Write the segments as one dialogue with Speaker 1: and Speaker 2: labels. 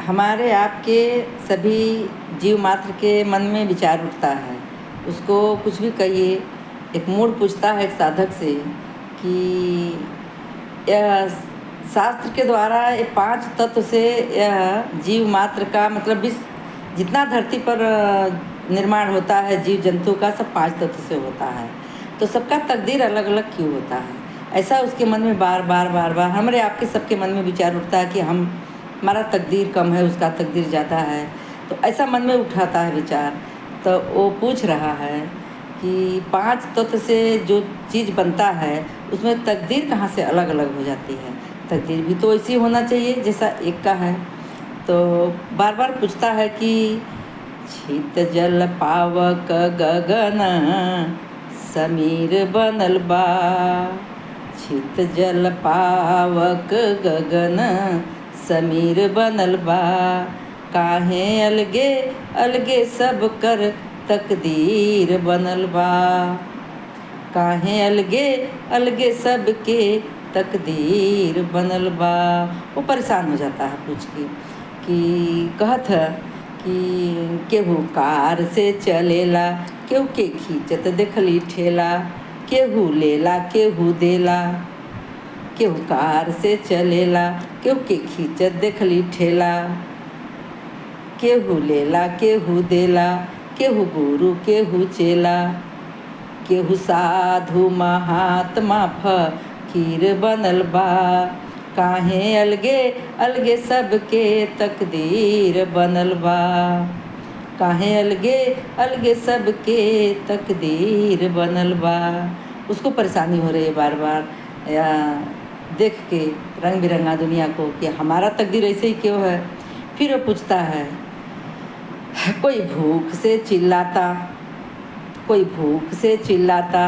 Speaker 1: हमारे आपके सभी जीव मात्र के मन में विचार उठता है। उसको कुछ भी कहिए, एक मूड पूछता है एक साधक से कि यह शास्त्र के द्वारा ये 5 तत्व से यह जीव मात्र का मतलब जितना धरती पर निर्माण होता है जीव जंतु का, सब 5 तत्व से होता है। तो सबका तकदीर अलग अलग क्यों होता है? ऐसा उसके मन में बार बार हमारे आपके सबके मन में विचार उठता है कि हमारा तकदीर कम है, उसका तकदीर ज़्यादा है। तो ऐसा मन में उठाता है विचार। तो वो पूछ रहा है कि 5 तत्व से जो चीज़ बनता है उसमें तकदीर कहाँ से अलग अलग हो जाती है? तकदीर भी तो ऐसी होना चाहिए जैसा एक का है। तो बार बार पूछता है कि छित जल पावक गगन समीर बनल बा, छित जल पावक गगन समीर बनल बा, काहे अलगे अलगे सब कर तकदीर बनल बा, काहे अलगे अलगे सब के तकदीर बनल बा। वो परेशान हो जाता है पूछ के कि कहत है कि केहू कार से चलेला, केहू के खींचत देखली ठेला, केहू लेला केहू देला, केहू कार से चलेला, केहू के खींचत देखली ठेला, केहू लेला केहू देला, केहू गुरु केहू चेला, केहू साधु महात्मा फकीर बनल बा, काहे अलगे अलगे सबके तकदीर बनल बा, काहे अलगे अलगे सबके तकदीर बनल बा। उसको परेशानी हो रही है बार बार या देख के रंग बिरंगा दुनिया को कि हमारा तकदीर ऐसे ही क्यों है। फिर वो पूछता है, कोई भूख से चिल्लाता, कोई भूख से चिल्लाता,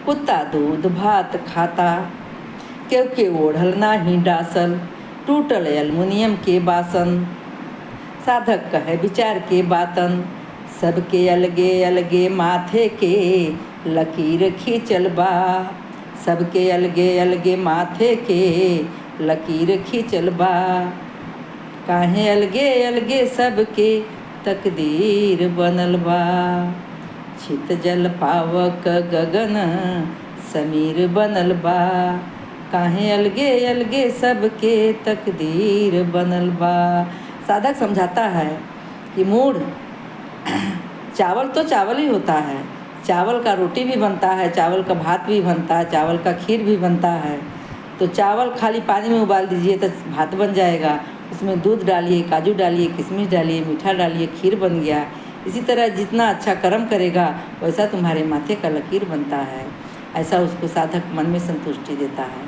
Speaker 1: कुत्ता दूध भात खाता, केहू के ओढ़ल नाही डासल, टूटल एल्युमिनियम के बासन, साधक कहे विचार के बातन, सबके अलगे अलगे माथे के लकीर खींचल बा, सबके अलगे अलगे माथे के लकीर खींचल बा, काहे अलगे अलगे सबके तकदीर बनल बा, छित जल पावक गगन समीर बनल बा, काहे अलगे अलगे सबके तकदीर बनल बा। साधक समझाता है कि मूड चावल तो चावल ही होता है, चावल का रोटी भी बनता है, चावल का भात भी बनता है, चावल का खीर भी बनता है। तो चावल खाली पानी में उबाल दीजिए तो भात बन जाएगा, उसमें दूध डालिए, काजू डालिए, किशमिश डालिए, मीठा डालिए, खीर बन गया। इसी तरह जितना अच्छा कर्म करेगा वैसा तुम्हारे माथे का लकीर बनता है। ऐसा उसको साधक मन में संतुष्टि देता है।